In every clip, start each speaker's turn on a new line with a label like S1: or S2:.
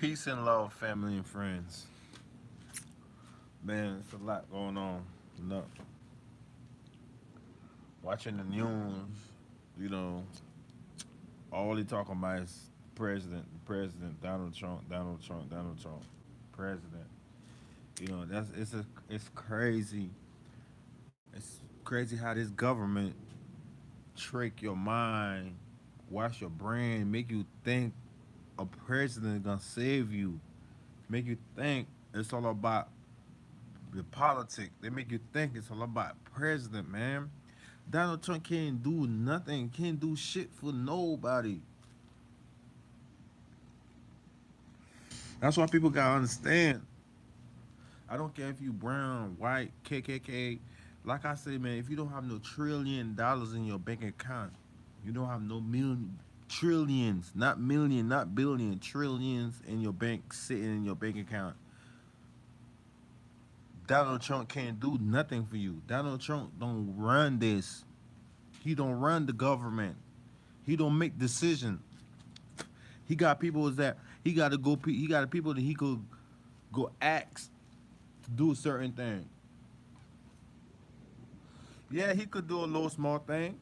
S1: Peace and love, family and friends. Man, it's a lot going on. Look, watching the news, you know, all they talking about is President Donald Trump, Donald Trump, Donald Trump, President. It's crazy. It's crazy how this government trick your mind, wash your brain, make you think a president is gonna save you, make you think it's all about the politics. They make you think it's all about president, man. Donald Trump can't do nothing, can't do shit for nobody. That's why people gotta understand. I don't care if you brown, white, KKK. Like I say, man, if you don't have no $1 trillion in your bank account, you don't have no million, trillions, not million, not billion, trillions in your bank sitting in your bank account. Donald Trump can't do nothing for you. Donald Trump don't run this. He don't run the government. He don't make decisions. He got people that he got to go. He got people that he could go ask to do a certain thing. Yeah, he could do a little small thing,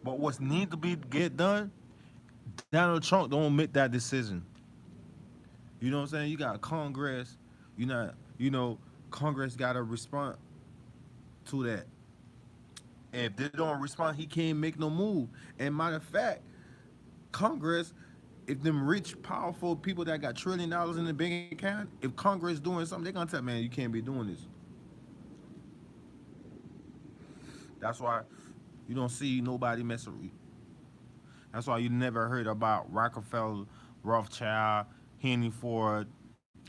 S1: but what's need to be get done, Donald Trump don't make that decision. You know what I'm saying? You got Congress. You not. You know, Congress got to respond to that. And if they don't respond, he can't make no move. And matter of fact, Congress, if them rich, powerful people that got $1 trillion in the bank account, if Congress doing something, they're gonna tell man, you can't be doing this. That's why you don't see nobody messing with. That's why you never heard about Rockefeller, Rothschild, Henry Ford,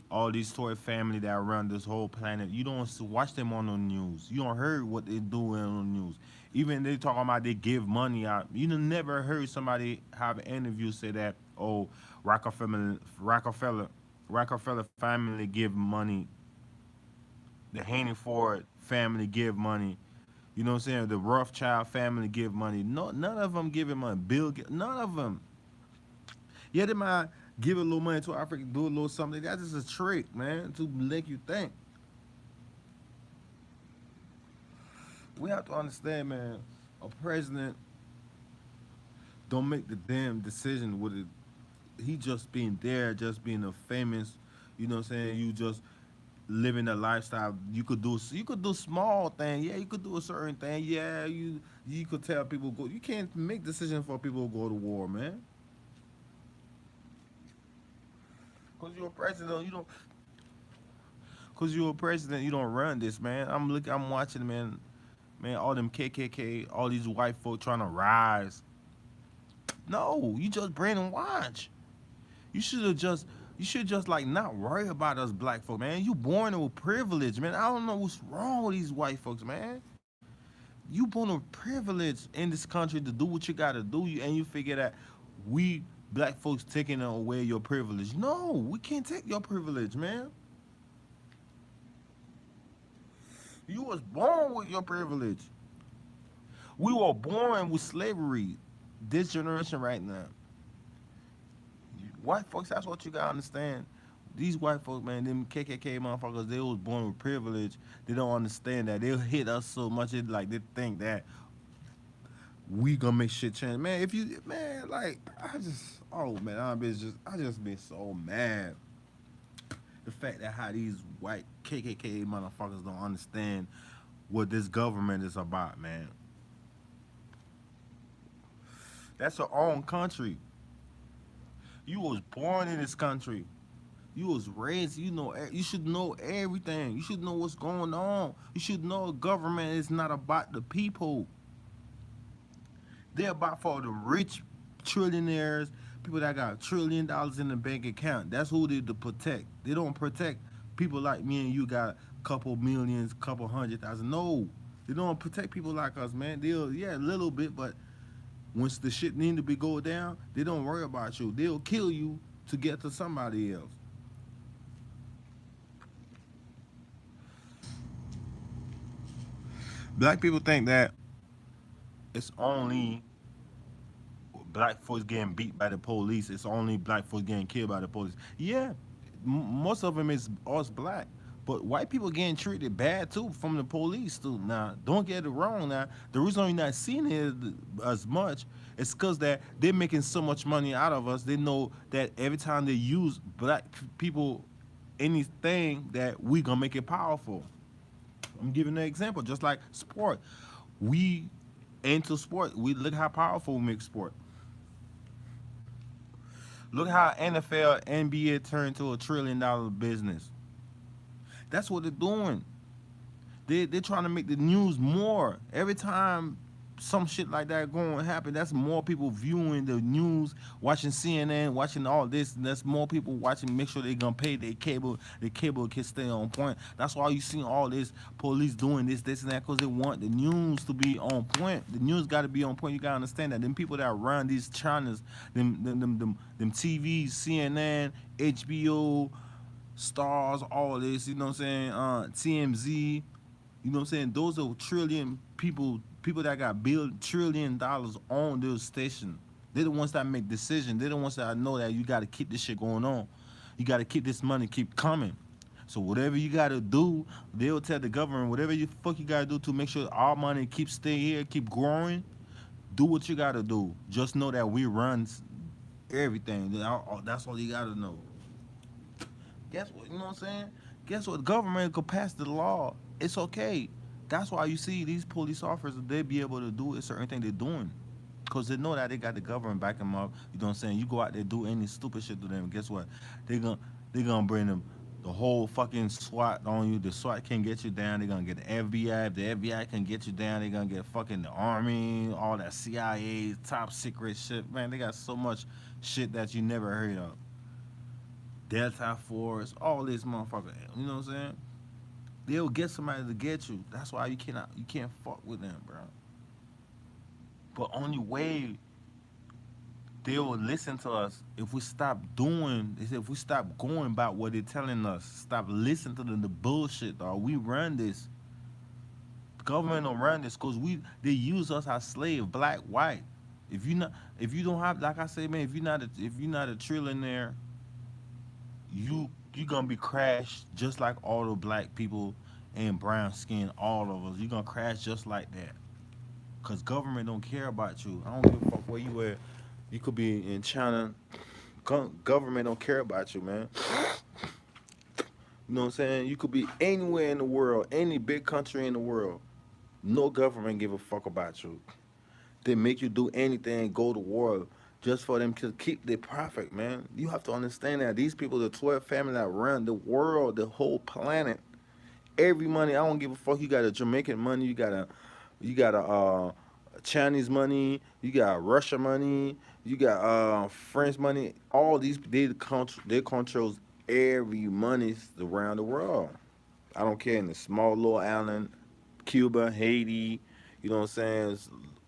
S1: all these toy family that run this whole planet. You don't watch them on the news. You don't heard what they doing on the news. Even they talking about they give money out. You never heard somebody have an interview say that, oh, Rockefeller, Rockefeller, Rockefeller family give money. The Henry Ford family give money. You know what I'm saying? The Rothschild family give money. No, none of them giving money. None of them. Yeah, they might give a little money to Africa, do a little something. That's just a trick, man, to make you think. We have to understand, man. A president don't make the damn decision with it. He just being there, just being a famous. You know what I'm saying? You just living a lifestyle. You could do small thing. Yeah, you could do a certain thing. Yeah, you could tell people go. You can't make decisions for people to go to war, man. Cause you're a president. You don't. Cause you're a president. You don't run this, man. I'm watching, man. Man, all them KKK, all these white folk trying to rise. No, you just brainwash. You should have just. You should just like not worry about us black folk, man. You born with privilege, man. I don't know what's wrong with these white folks, man. You born with privilege in this country to do what you gotta do, and you figure that we black folks taking away your privilege. No, we can't take your privilege, man. You was born with your privilege. We were born with slavery. This generation right now, white folks, that's what you gotta understand. These white folks, man, them KKK motherfuckers, they was born with privilege. They don't understand that. They'll hit us so much, it like they think that we gonna make shit change. Man, if you, man, like, oh man, I just been so mad. The fact that how these white KKK motherfuckers don't understand what this government is about, man. That's our own country. You was born in this country. You was raised. You know. You should know everything. You should know what's going on. You should know government is not about the people. They're about for the rich trillionaires, people that got $1 trillion in the bank account. That's who they to protect. They don't protect people like me and you got a couple millions, couple 100,000. No, they don't protect people like us, man. They'll yeah a little bit, but once the shit need to be go down, they don't worry about you. They'll kill you to get to somebody else. Black people think that it's only black folks getting beat by the police. It's only black folks getting killed by the police. Yeah, most of them is us black. But white people getting treated bad too from the police too. Now, don't get it wrong. Now, the reason you're not seeing it as much is because that they're making so much money out of us. They know that every time they use black people, anything that we gonna make it powerful. I'm giving an example, just like sport. We into sport. We look how powerful we make sport. Look how NFL, NBA turned to $1 trillion business. That's what they're doing. They're trying to make the news more. Every time some shit like that going to happen, that's more people viewing the news, watching CNN, watching all this. And that's more people watching. Make sure they're gonna pay their cable. The cable can stay on point. That's why you see all this police doing this, and that, because they want the news to be on point. The news got to be on point. You gotta understand that. Them people that run these channels, them TVs, CNN, HBO, Stars, all this. You know what I'm saying? TMZ. You know what I'm saying? Those are trillion people that got $1 trillion on those stations. They're the ones that make decisions. They're the ones that know that you got to keep this shit going on. You got to keep this money keep coming. So whatever you got to do, they'll tell the government whatever you fuck you got to do to make sure our money keep stay here, keep growing. Do what you got to do. Just know that we run everything. That's all you got to know. Guess what? You know what I'm saying? Guess what? Government could pass the law. It's okay. That's why you see these police officers, they be able to do a certain thing they're doing. Because they know that they got the government back them up. You know what I'm saying? You go out there do any stupid shit to them, guess what? They gonna bring them the whole fucking SWAT on you. The SWAT can get you down. They're gonna get the FBI. If the FBI can get you down, they're gonna get fucking the army, all that CIA, top secret shit. Man, they got so much shit that you never heard of. Delta Force, all this motherfucker. You know what I'm saying? They'll get somebody to get you. That's why you can't fuck with them, bro. But only way they will listen to us if we stop doing, is if we stop going about what they're telling us. Stop listening to the bullshit, dog. We run this. The government don't run this because they use us as slave, black, white. If you don't have, like I say, man, if you're not a trillionaire, you gonna be crashed just like all the black people and brown skin, all of us. You gonna crash just like that. Cause government don't care about you. I don't give a fuck where you at. You could be in China. Government don't care about you, man. You know what I'm saying? You could be anywhere in the world, any big country in the world. No government give a fuck about you. They make you do anything, go to war, just for them to keep their profit, man. You have to understand that these people, the 12 family that run the world, the whole planet, every money. I don't give a fuck. You got a Jamaican money. You got a Chinese money. You got Russia money. You got French money. All these they controls every money around the world. I don't care in the small little island, Cuba, Haiti. You know what I'm saying?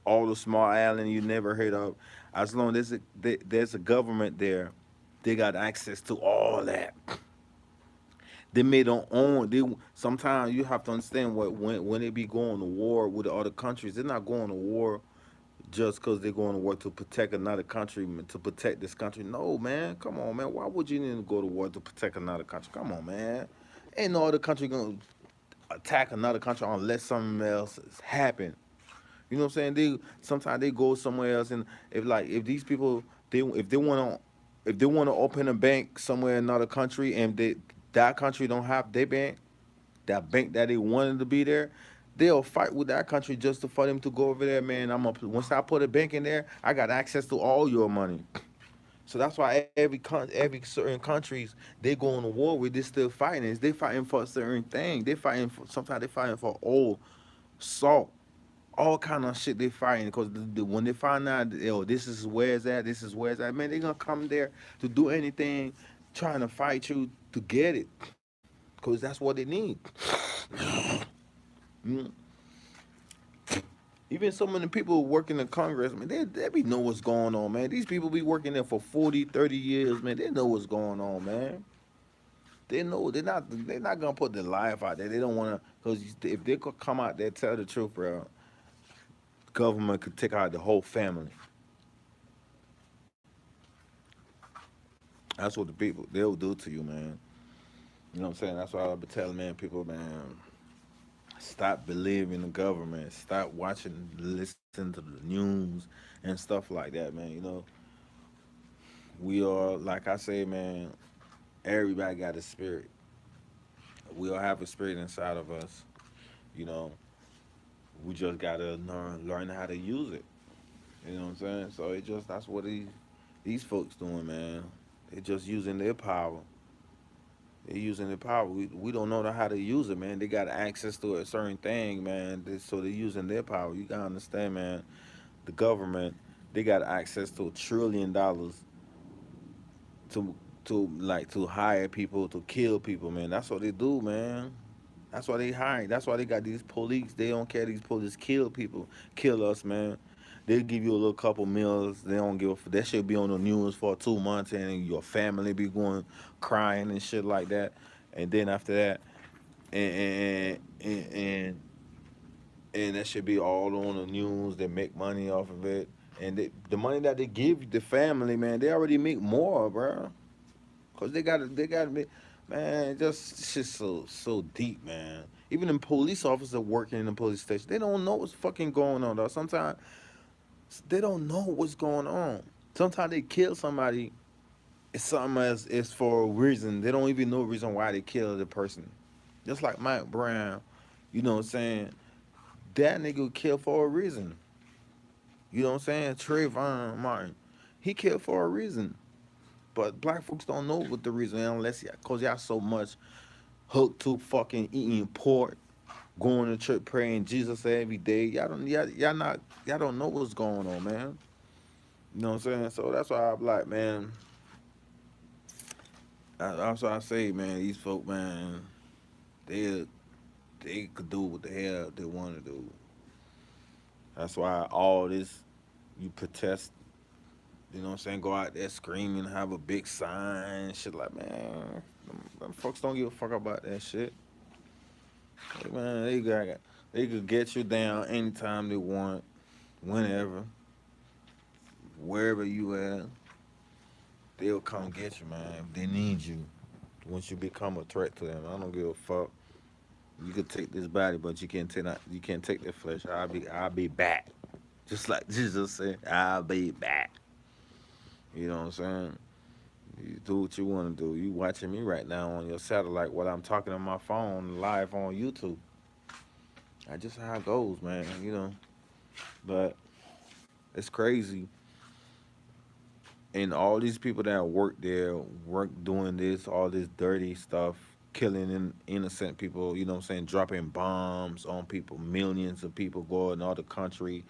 S1: All the small island you never heard of. As long as there's a government there, they got access to all that. They made their own. They sometimes you have to understand what when they be going to war with the other countries, they're not going to war just because they're going to war to protect another country, to protect this country. No, man, come on, man. Why would you need to go to war to protect another country? Come on, man. Ain't no other country gonna attack another country unless something else has happened. You know what I'm saying? They sometimes they go somewhere else, and if these people if they want to open a bank somewhere in another country, and that country don't have their bank, that bank that they wanted to be there, they'll fight with that country just for them to go over there, man. Once I put a bank in there, I got access to all your money. So that's why every certain countries they go on a war with, they still fighting. They fighting for a certain thing. They fighting for sometimes they fighting for oil, salt, all kind of shit. They fighting because when they find out, yo, this is where it's at. This is where it's at. Man, they gonna come there to do anything, trying to fight you to get it, because that's what they need. Mm. Even some of the people working in Congress, man, they be know what's going on, man. These people be working there for 40, 30 years, man. They know what's going on, man. They know they're not gonna put their life out there. They don't wanna, because if they could come out there tell the truth, bro, government could take out the whole family. That's what the people they'll do to you, man. You know what I'm saying? That's why I've been telling man people, man, stop believing the government. Stop watching, listen to the news and stuff like that, man. You know, we are like I say, man. Everybody got a spirit. We all have a spirit inside of us. You know, we just gotta learn how to use it. You know what I'm saying? So it just that's what these folks doing, man. They just using their power. They're using their power. We don't know how to use it, man. They got access to a certain thing, man. So they're using their power. You gotta understand, man. The government, they got access to $1 trillion to to hire people to kill people, man. That's what they do, man. That's why they hire. That's why they got these police. They don't care. These police kill people, kill us, man. They give you a little couple meals. They don't give a. That should be on the news for 2 months, and your family be going crying and shit like that. And then after that, and and and, and, and that should be all on the news. They make money off of it, and the money that they give the family, man, they already make more, bro. Cause they got to be, man. Just shit so deep, man. Even the police officer working in the police station, they don't know what's fucking going on, though. Sometimes they don't know what's going on. Sometimes they kill somebody. It's something as it's for a reason. They don't even know the reason why they killed the person. Just like Mike Brown, you know what I'm saying? That nigga killed for a reason. You know what I'm saying? Trayvon Martin, he killed for a reason. But black folks don't know what the reason is unless cause y'all so much hooked to fucking eating pork, going to church, praying Jesus every day. Y'all don't know what's going on, man. You know what I'm saying? So that's why I'm like, man. That's why I say, man, these folk, man, they they could do what the hell they want to do. That's why all this you protest. You know what I'm saying? Go out there screaming, have a big sign, shit like, man. Them folks don't give a fuck about that shit. Like, man, they could get you down anytime they want, whenever, wherever you at. They'll come get you, man. If they need you, once you become a threat to them, I don't give a fuck. You could take this body, but you can't take the flesh. I'll be back. Just like Jesus said, I'll be back. You know what I'm saying? You do what you want to do. You watching me right now on your satellite while I'm talking on my phone live on YouTube. That's just how it goes, man. You know, but it's crazy. And all these people that work there, work doing this, all this dirty stuff, killing innocent people. You know what I'm saying? Dropping bombs on people. Millions of people going all the country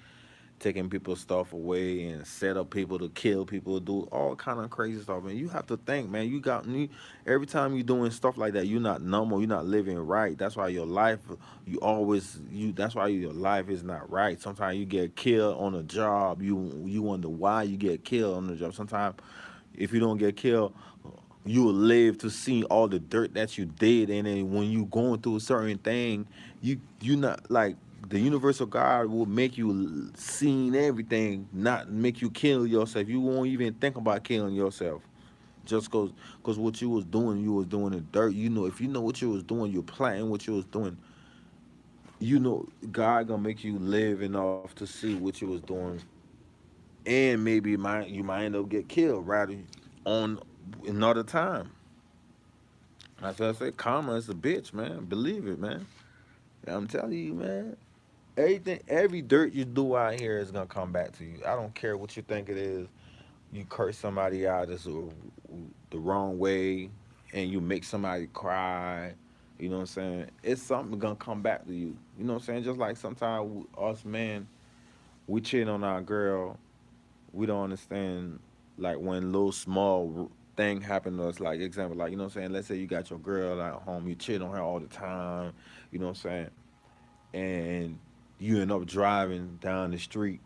S1: taking people's stuff away and set up people to kill people, do all kind of crazy stuff. Man, you have to think, man. You got me every time you doing stuff like that. You're not normal. You're not living right. That's why your life, you always you. That's why your life is not right. Sometimes you get killed on a job. You wonder why you get killed on the job. Sometimes if you don't get killed, you will live to see all the dirt that you did, and then when you going through a certain thing, you not like the universal God will make you seeing everything, not make you kill yourself. You won't even think about killing yourself. Just cause what you was doing in dirt. You know, if you know what you was doing, you're planting what you was doing. You know, God gonna make you live enough to see what you was doing, and maybe you might end up get killed right on another time. That's what I say. Karma is a bitch, man. Believe it, man. I'm telling you, man. Every dirt you do out here is gonna come back to you. I don't care what you think it is. You curse somebody out the wrong way, and you make somebody cry. You know what I'm saying? It's something gonna come back to you. You know what I'm saying? Just like sometimes us men, we cheat on our girl. We don't understand like when little small thing happen to us. Like example, like you know what I'm saying. Let's say you got your girl at home. You cheat on her all the time. You know what I'm saying? And you end up driving down the street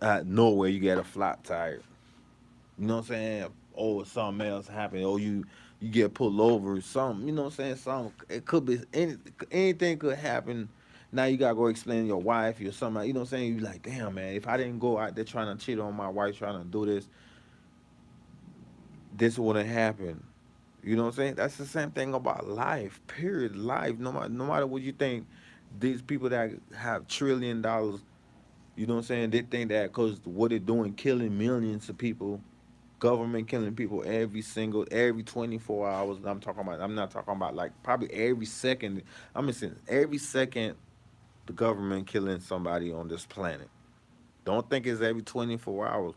S1: out of nowhere, you get a flat tire. You know what I'm saying? Or something else happened. Or you get pulled over. Something. You know what I'm saying? Something. It could be anything could happen. Now you gotta go explain to your wife or somebody. You know what I'm saying? You like, damn man, if I didn't go out there trying to cheat on my wife, trying to do this, this wouldn't happen. You know what I'm saying? That's the same thing about life. Period. Life. No matter what you think, these people that have $1 trillion, you know what I'm saying? They think that because what they're doing, killing millions of people, government killing people every 24 hours. I'm talking about. I'm not talking about like probably every second. I'm saying every second the government killing somebody on this planet. Don't think it's every 24 hours.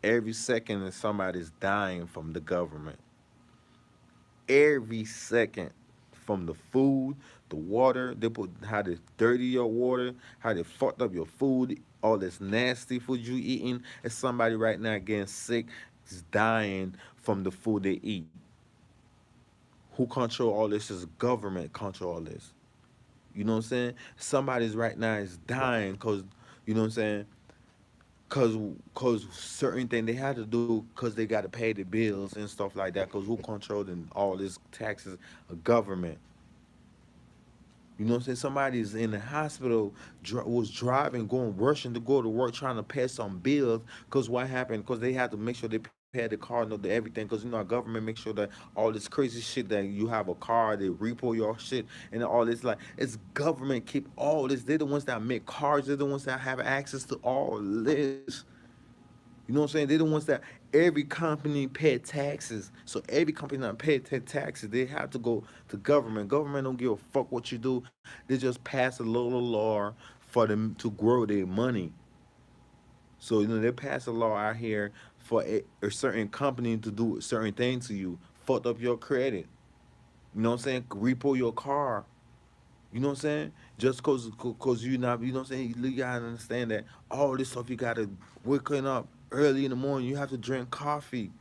S1: Every second that somebody's dying from the government. Every second, from the food, the water, they put how they dirty your water, how they fucked up your food, all this nasty food you eating. It's somebody right now getting sick, is dying from the food they eat. Who control all this? Is government control all this. You know what I'm saying? Somebody's right now is dying because, you know what I'm saying? Cause certain thing they had to do because they got to pay the bills and stuff like that. Cause who controlling all this taxes? A government. You know what I'm saying? Somebody's in the hospital, was driving, going, rushing to go to work, trying to pay some bills. Because what happened? Because they had to make sure they pay the car, know the everything. Because, our government make sure that all this crazy shit that you have a car, they repo your shit, and all this. Like, it's government keep all this. They're the ones that make cars. They're the ones that have access to all this. You know what I'm saying? They're the ones that every company pay taxes. So every company that pay taxes, they have to go to government. Government don't give a fuck what you do. They just pass a little law for them to grow their money. So they pass a law out here for a certain company to do certain things to you. Fucked up your credit. You know what I'm saying? Repo your car. You know what I'm saying? Just cause you not, you know what I'm saying? You gotta understand that all this stuff you gotta waking up early in the morning. You have to drink coffee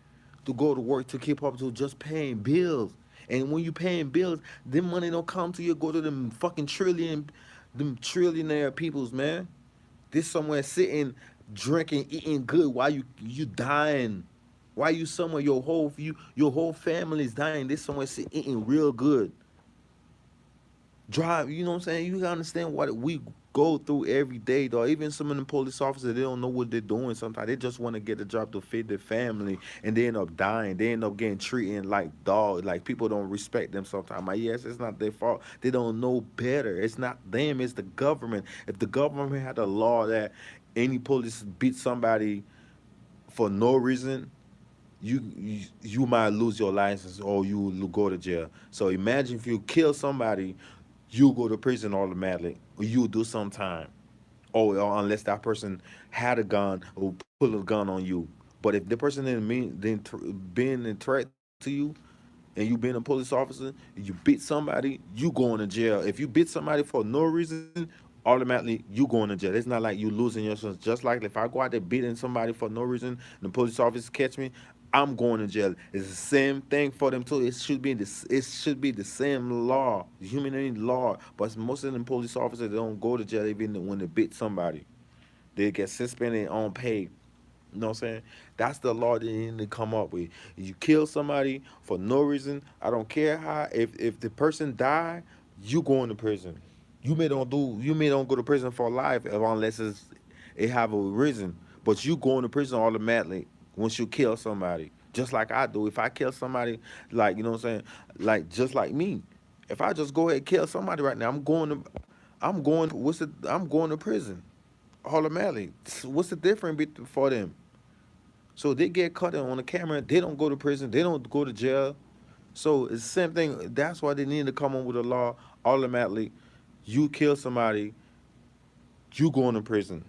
S1: to go to work to keep up to just paying bills. And when you paying bills, them money don't come to you. Go to them fucking them trillionaire peoples, man. This somewhere sitting, drinking, eating good while you dying. Why you somewhere your whole family is dying? This somewhere sitting eating real good, drive. You know what I'm saying? You gotta understand what we go through every day, though. Even some of the police officers, they don't know what they're doing. Sometimes they just want to get the job to feed their family, and they end up dying. They end up getting treated like dogs. Like, people don't respect them sometimes. Like, yes, it's not their fault. They don't know better. It's not them. It's the government. If the government had a law that any police beat somebody for no reason, you might lose your license or you will go to jail. So imagine if you kill somebody, you go to prison automatically, or you do some time. Or unless that person had a gun or pull a gun on you. But if the person didn't been a threat to you, and you being a police officer, you beat somebody, you going to jail. If you beat somebody for no reason, automatically you going to jail. It's not like you losing your sense. Just like if I go out there beating somebody for no reason, and the police officer catch me, I'm going to jail. It's the same thing for them too. It should be the same law, humanity law. But most of them police officers, they don't go to jail even when they beat somebody. They get suspended on pay. You know what I'm saying? That's the law they need to come up with. You kill somebody for no reason, I don't care how. If the person die, you going to prison. You may don't go to prison for life unless it have a reason. But you going to prison automatically once you kill somebody. Just like I do. If I kill somebody, like, you know what I'm saying? Like, just like me. If I just go ahead and kill somebody right now, I'm going to prison automatically. What's the difference for them? So they get caught on the camera. They don't go to prison. They don't go to jail. So it's the same thing. That's why they need to come up with a law automatically. You kill somebody, you going to prison.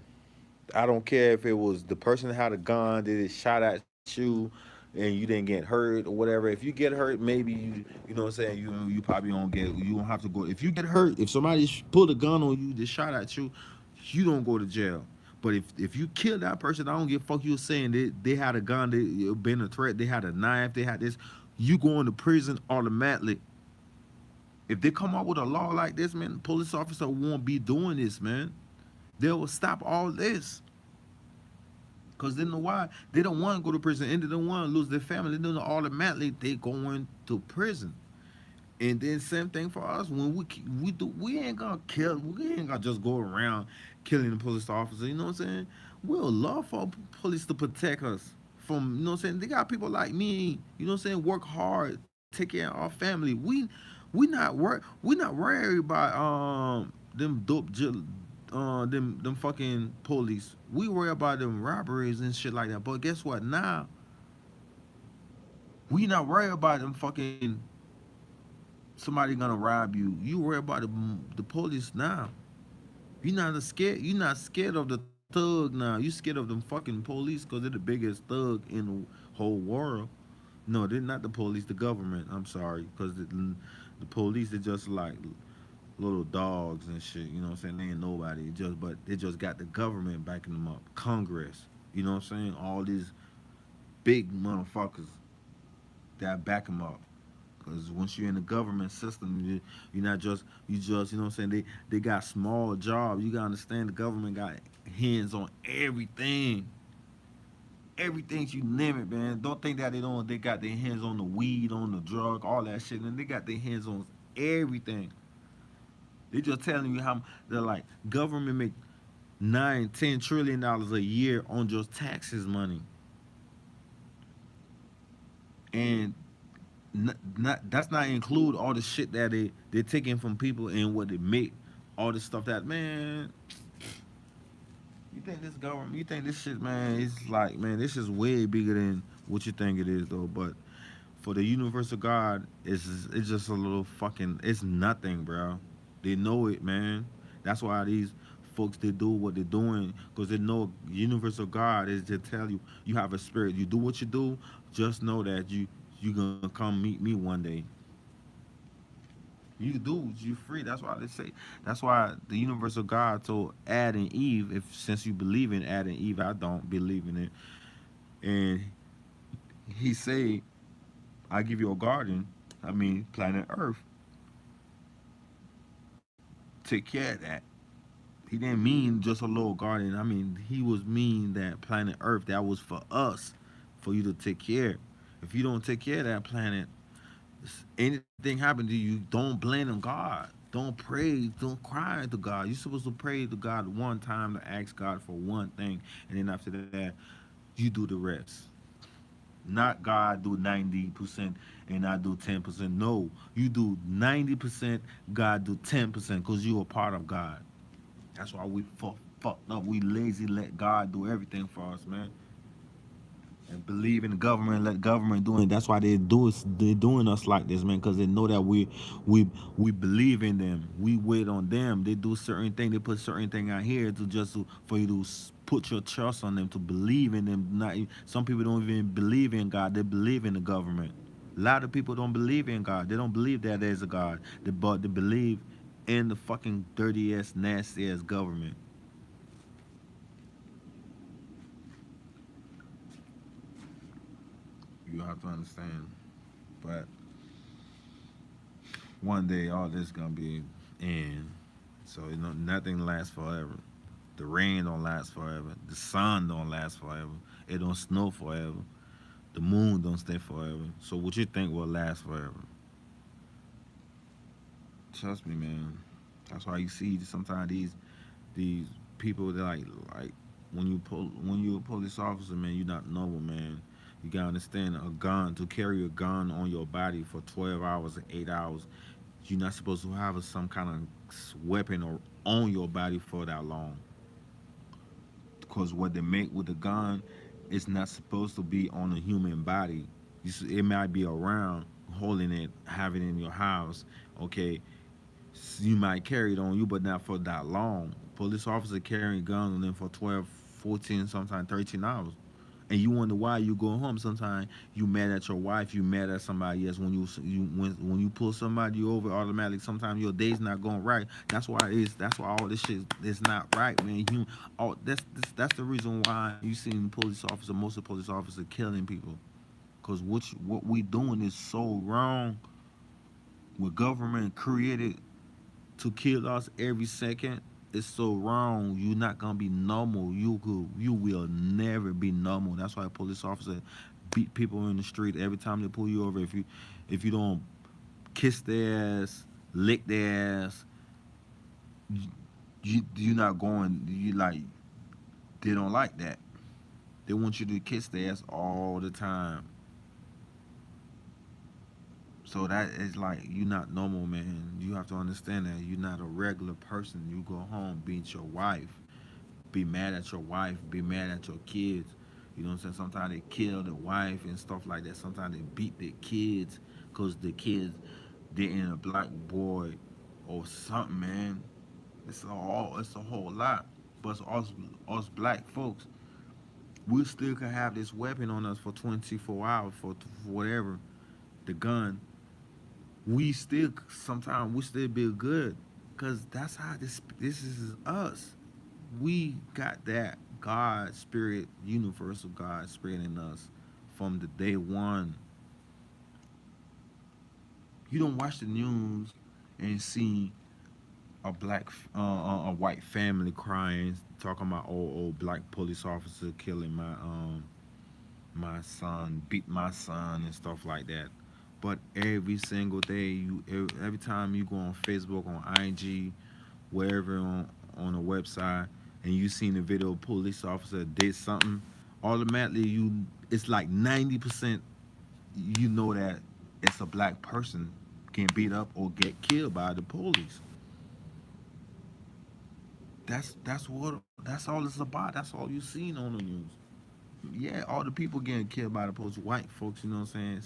S1: I don't care if it was the person that had a gun, did it shot at you, and you didn't get hurt or whatever. If you get hurt, maybe you know what I'm saying. You probably don't get. You don't have to go. If you get hurt, if somebody pulled a gun on you, they shot at you, you don't go to jail. But if you kill that person, I don't give a fuck you saying they had a gun, they been a threat, they had a knife, they had this, you going to prison automatically. If they come up with a law like this, man, police officer won't be doing this, man. They will stop all this. Cause they know why. They don't want to go to prison and they don't want to lose their family. They don't automatically they going to prison. And then same thing for us when we ain't gonna kill. We ain't gonna just go around killing the police officer. You know what I'm saying? We'll love for police to protect us from, you know what I'm saying? They got people like me, you know what I'm saying, work hard, take care of our family. We not worried about them them fucking police. We worry about them robberies and shit like that. But guess what? Now we not worried about them fucking somebody gonna rob you. You worry about the police now. You're not scared of the thug now. You scared of them fucking police because they're the biggest thug in the whole world. No, they're not the police. The government. I'm sorry, because the police are just like little dogs and shit. You know what I'm saying? They ain't nobody. Just but they just got the government backing them up. Congress. You know what I'm saying? All these big motherfuckers that back them up. Because once you're in the government system, you're not just you know what I'm saying. They got small jobs. You gotta understand the government got hands on everything. Everything you name it, man. Don't think that they don't. They got their hands on the weed, on the drug, all that shit, and they got their hands on everything. They just telling you how they're like government make 9, 10 trillion dollars a year on just taxes money, and not that's not include all the shit that they're taking from people and what they make, all this stuff that man. You think this government? You think this shit, man? It's like, man, this is way bigger than what you think it is, though. But for the universal God, it's just a little fucking. It's nothing, bro. They know it, man. That's why these folks they do what they're doing because they know universal God is to tell you you have a spirit. You do what you do, just know that you gonna come meet me one day. You do, you free. That's why they say. That's why the universal God told Adam and Eve. If since you believe in Adam and Eve, I don't believe in it. And he said, "I give you a garden. I mean, planet Earth. Take care of that." He didn't mean just a little garden. I mean, he was mean that planet Earth. That was for us, for you to take care. If you don't take care of that planet, anything happen to you, don't blame on God. Don't pray, don't cry to God. You're supposed to pray to God one time to ask God for one thing, and then after that, you do the rest. Not God do 90% and I do 10%. No, you do 90%, God do 10% because you're a part of God. That's why we fucked up. We lazy, let God do everything for us, man. And believe in the government, let government do it. That's why they're doing us like this, man, because they know that we we believe in them. We wait on them. They do certain thing. They put certain thing out here to just for you to put your trust on them, to believe in them. Not some people don't even believe in God. They believe in the government. A lot of people don't believe in God. They don't believe that there's a God. But they believe in the fucking dirty ass, nasty ass government. You have to understand. But one day all this gonna be in. So you know nothing lasts forever. The rain don't last forever. The sun don't last forever. It don't snow forever. The moon don't stay forever. So what you think will last forever? Trust me, man. That's why you see sometimes these people that like when you a police officer, man, you're not normal, man. You gotta understand a gun to carry a gun on your body for 12 hours or 8 hours. You're not supposed to have some kind of weapon or on your body for that long. Because what they make with the gun is not supposed to be on a human body. It might be around holding it, having it in your house. Okay, you might carry it on you, but not for that long. Police officer carrying guns on them for 12, 14, sometimes 13 hours. And you wonder why you go home. Sometimes you mad at your wife, you mad at somebody else. When you pull somebody over, automatically sometimes your day's not going right. That's why it is. That's why all this shit is not right, man. That's the reason why you seen police officer, most of the police officers killing people, cause what we doing is so wrong. What government created to kill us every second is so wrong. You're not gonna be normal. You will never be normal. That's why police officers beat people in the street every time they pull you over. If you don't kiss their ass, lick their ass, you're not going. You like they don't like that. They want you to kiss their ass all the time. So that is like you're not normal, man. You have to understand that you're not a regular person. You go home, beat your wife, be mad at your wife, be mad at your kids. You know what I'm saying? Sometimes they kill the wife and stuff like that. Sometimes they beat their kids because the kids dating a black boy or something, man. It's a whole lot. But us black folks, we still could have this weapon on us for 24 hours for whatever, the gun. We still sometimes we still be good, cause that's how this is us. We got that God spirit, universal God spirit in us from the day one. You don't watch the news and see a white family crying, talking about old black police officer killing my son, beat my son and stuff like that. But every single day, every time you go on Facebook, on IG, wherever on a website, and you seen a video of police officer did something, automatically it's like 90% you know that it's a black person getting beat up or get killed by the police. That's all it's about. That's all you seen on the news. Yeah, all the people getting killed by the police, white folks, you know what I'm saying,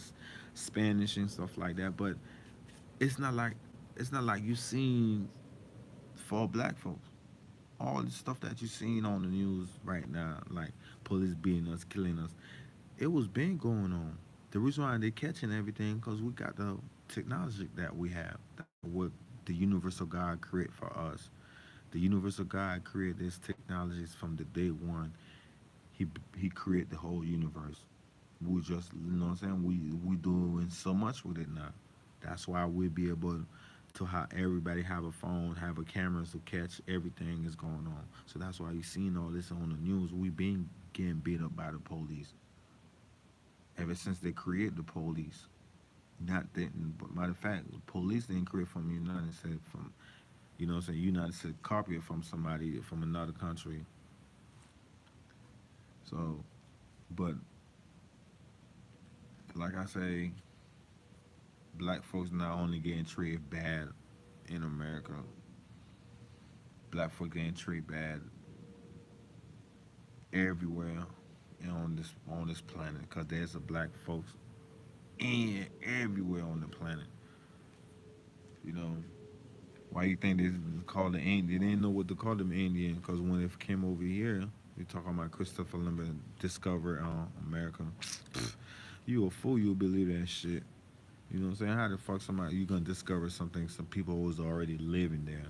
S1: Spanish and stuff like that. But it's not like it's not like you seen for black folks. All the stuff that you seen on the news right now, like police beating us, killing us, it was been going on. The reason why they catching everything because we got the technology that we have, that what the universal God create for us. The universal God created this technologies from the day one. He he created the whole universe. We just, you know what I'm saying, we doing so much with it now. That's why we'll be able to have everybody have a phone, have a camera to catch everything is going on. So that's why you seen all this on the news. We been getting beat up by the police ever since they created the police. Not that, but matter of fact, the police didn't create from the United States, from, you know what I'm saying, United States copy it from somebody from another country. So, but like I say, black folks not only getting treated bad in America, black folks getting treated bad everywhere on this planet because there's a black folks and everywhere on the planet. You know why you think they called the Indian? They didn't know what to call them Indian because when they came over here, they talking about Christopher Columbus discovered America. You a fool, you'll believe that shit. You know what I'm saying? How the fuck somebody you gonna discover something some people was already living there?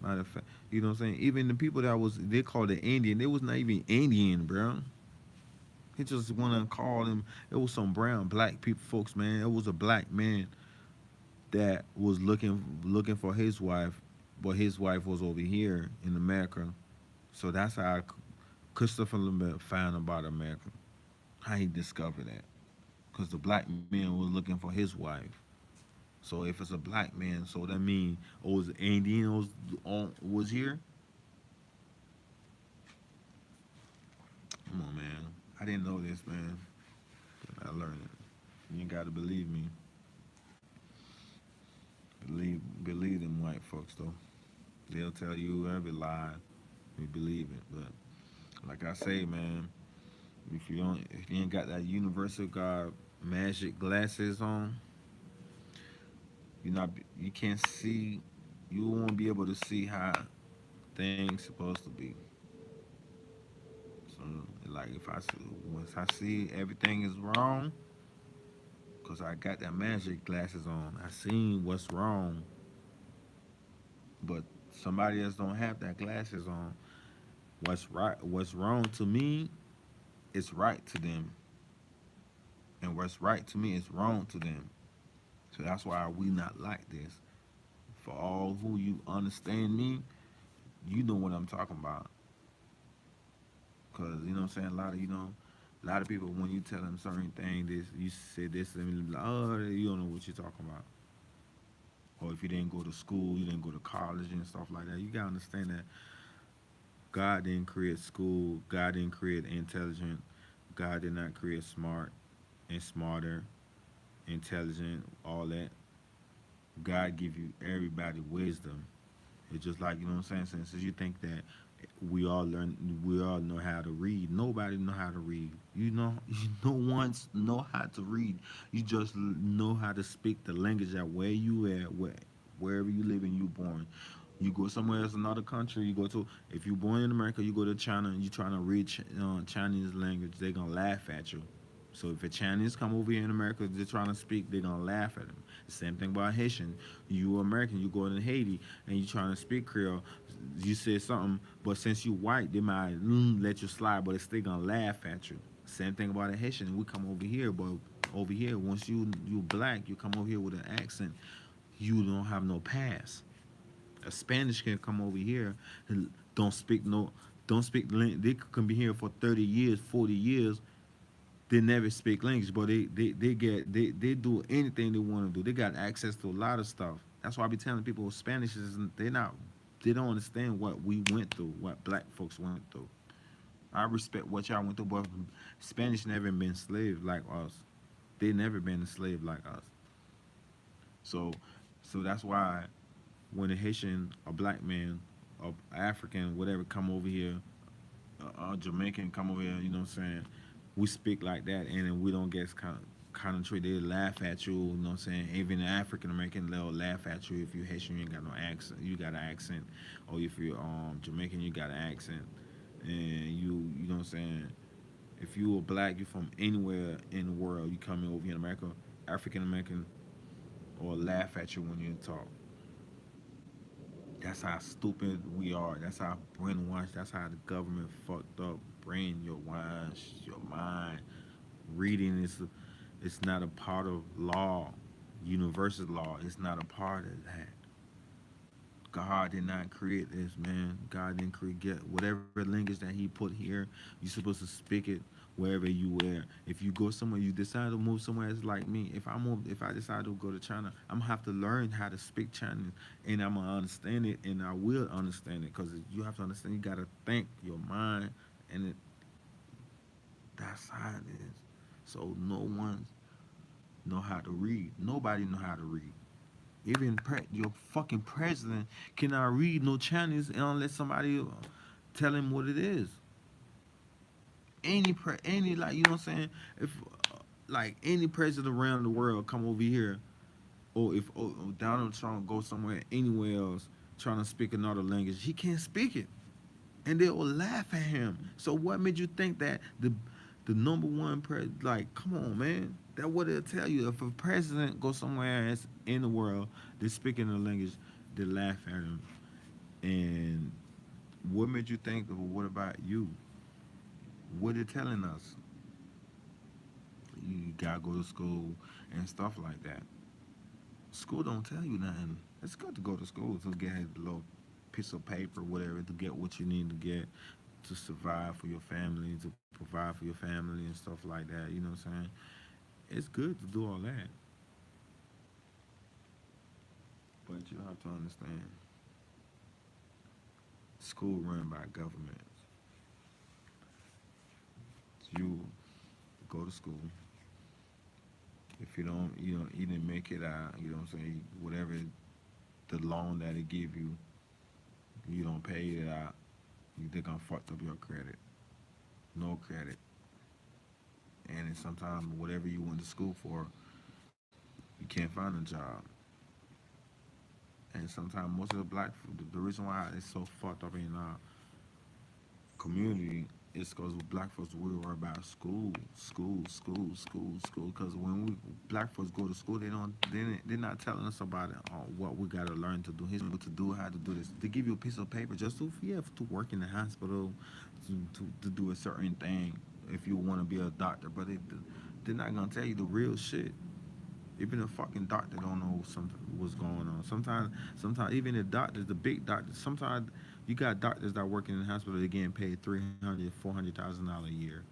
S1: Matter of fact, you know what I'm saying? Even the people that was they called it Indian, they was not even Indian, bro. He just wanna call them. It was some brown black people, folks, man. It was a black man that was looking for his wife, but his wife was over here in America. So that's how Christopher Columbus found about America. How he discovered that? Because the black man was looking for his wife. So if it's a black man, so that means oh, was Indian was here. Come on, man. I didn't know this, man. I learned it. You gotta believe me. Believe them white folks though. They'll tell you every lie. You believe it, but like I say, man, if you ain't got that universal God magic glasses on, you can't see. You won't be able to see how things supposed to be. So like if I see, once I see everything is wrong, cause I got that magic glasses on, I seen what's wrong, but somebody else don't have that glasses on. What's wrong to me is right to them, and what's right to me is wrong to them. So that's why we not like this. For all who you understand me, you know what I'm talking about. Cause you know what I'm saying. A lot of people when you tell them certain things, this you said this and be like, oh, you don't know what you're talking about. Or if you didn't go to school, you didn't go to college and stuff like that. You gotta understand that God didn't create school. God didn't create intelligence. God did not create smart and smarter, intelligent, all that. God give you everybody wisdom. It's just like, you know what I'm saying. Since you think that we all know how to read. Nobody know how to read. You know, no one's know how to read. You just know how to speak the language at where you at, wherever you live and you born. You go somewhere else, another country. You go to if you born in America, you go to China and you trying to read Chinese language. They gonna laugh at you. So if a Chinese come over here in America, they're trying to speak, they're gonna laugh at them. Same thing about Haitian. You American, you go to Haiti and you trying to speak Creole, you say something, but since you white, they might let you slide, but it's still gonna laugh at you. Same thing about a Haitian. We come over here, but over here, once you black, you come over here with an accent, you don't have no pass. A Spanish can come over here and don't speak they can be here for 30 years, 40 years. They never speak language, but they do anything they want to do. They got access to a lot of stuff. That's why I be telling people Spanish is they don't understand what we went through, what black folks went through. I respect what y'all went through, but Spanish never been enslaved like us. They never been enslaved like us. So that's why when a Haitian, a black man, a African, whatever, come over here, a Jamaican come over here, you know what I'm saying? We speak like that, and then we don't get kind of treated. They laugh at you, you know what I'm saying? Even the African American, they'll laugh at you if you Haitian, you ain't got no accent. You got an accent, or if you're Jamaican, you got an accent, and you know what I'm saying? If you are black, you from anywhere in the world, you come over here in America, African American, or laugh at you when you talk. That's how stupid we are. That's how brainwashed. That's how the government fucked up. Brain your wash, your mind. Reading is it's not a part of law. Universal law. It's not a part of that. God did not create this, man. God didn't create whatever language that He put here. You're supposed to speak it wherever you are. If you go somewhere, you decide to move somewhere, it's like me. If I decide to go to China, I'm gonna have to learn how to speak Chinese, and I'm gonna understand it, and I will understand it, because you have to understand. You gotta think your mind, and that's how it is. So no one know how to read. Nobody know how to read. Even your fucking president cannot read no Chinese unless somebody tell him what it is. Any like you know what I'm saying? If like any president around the world come over here, or if Donald Trump goes somewhere anywhere else trying to speak another language, he can't speak it, and they will laugh at him. So what made you think that the number one like come on man, that what it'll tell you. If a president goes somewhere else in the world, they're speaking the language, they laugh at him. And what made you think of what about you? What it telling us? You gotta go to school and stuff like that. School don't tell you nothing. It's good to go to school to get a little piece of paper, whatever, to get what you need to get to survive for your family, to provide for your family and stuff like that. You know what I'm saying? It's good to do all that, but you have to understand, school run by government. You go to school. If you don't, you didn't make it out. You know what I'm saying? Whatever the loan that it give you, you don't pay it out. They're gonna fuck up your credit. No credit. And then sometimes whatever you went to school for, you can't find a job. And sometimes most of the the reason why it's so fucked up in our community is because black folks we worry about school. Because when we black folks go to school, they're not telling us about it, what we gotta learn to do, history, what to do, how to do this. They give you a piece of paper just to to work in the hospital, to do a certain thing if you want to be a doctor, but they're not gonna tell you the real shit. Even a fucking doctor don't know something what's going on. Sometimes even the doctors, the big doctors, sometimes you got doctors that working in the hospital. They're getting paid 300, $400,000 a year,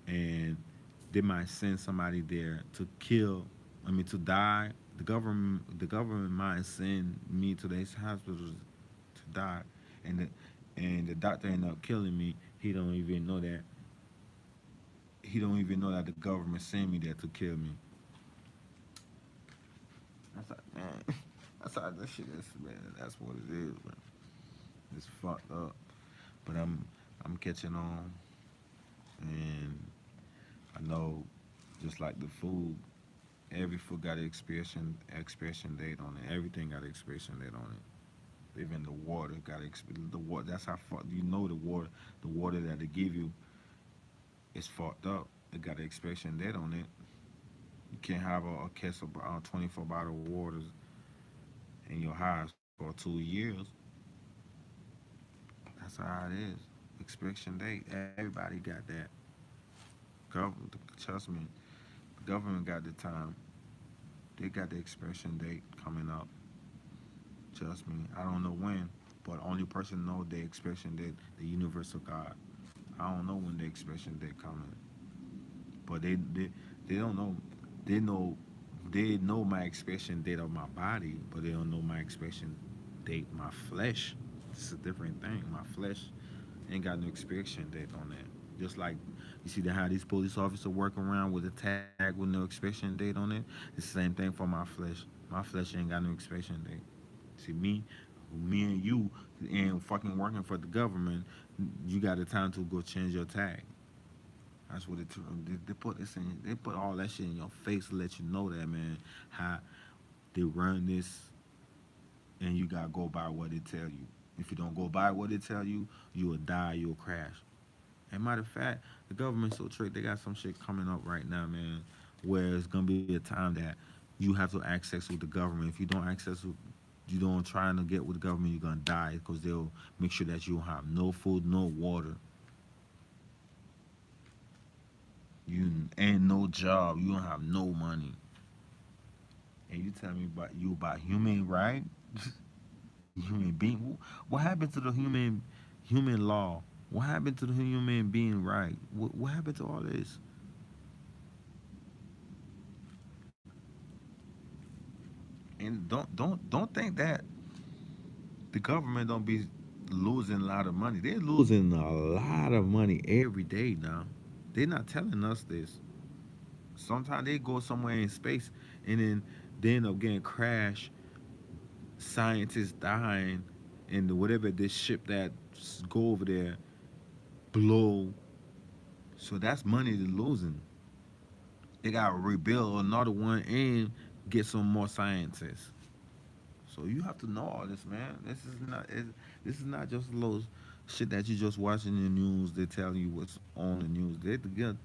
S1: and they might send somebody there to kill. I mean, to die. The government might send me to these hospitals to die, and the doctor end up killing me. He don't even know that. he don't even know that the government sent me there to kill me. That's like, man, that's how this shit is, man. That's what it is, man. It's fucked up. But I'm catching on, and I know, just like the food, every food got an expiration date on it. Everything got an expiration date on it. Even the water got the water. That's how you know the water that they give you is fucked up. It got an expiration date on it. You can't have a case of 24 bottle of waters in your house for 2 years. That's how it is. Expiration date. Everybody got that. Government, trust me, the government got the time. They got the expiration date coming up. Trust me. I don't know when, but only person know the expiration date, the universal God. I don't know when the expiration date coming, but they don't know. They know they know my expiration date of my body, but they don't know my expiration date my flesh. It's a different thing. My flesh ain't got no expiration date on that. Just like you see how these police officers work around with a tag with no expiration date on it. It's the same thing for my flesh. My flesh ain't got no expiration date. See me and you, and fucking working for the government, you got the time to go change your tag. That's what they put this in. They put all that shit in your face to let you know that, man. How they run this, and you gotta go by what they tell you. If you don't go by what they tell you, you will die. You'll crash. And matter of fact, the government's so tricked. They got some shit coming up right now, man, where it's gonna be a time that you have to access with the government. If you don't access with, you don't trying to get with the government, you're gonna die because they'll make sure that you don't have no food, no water, you ain't no job, you don't have no money, and you tell me about human right, human being. What happened to the human law? What happened to the human being right? What happened to all this? And don't think that the government don't be losing a lot of money. They're losing a lot of money every day now. They're not telling us this. Sometimes they go somewhere in space and then they end up getting crashed, scientists dying, and whatever this ship that go over there blow. So that's money they're losing. They gotta rebuild another one and get some more scientists. So you have to know all this, man. This is not just a little shit that you just watching the news. They tell you what's on the news.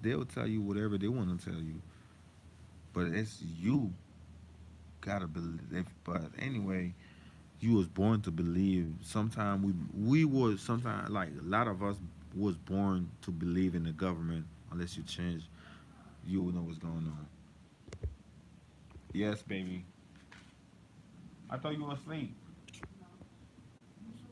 S1: They'll tell you whatever they want to tell you. But it's you gotta believe. But anyway, you was born to believe. Sometimes we was sometimes like a lot of us was born to believe in the government. Unless you change, you will know what's going on. Yes, baby. I thought you were asleep.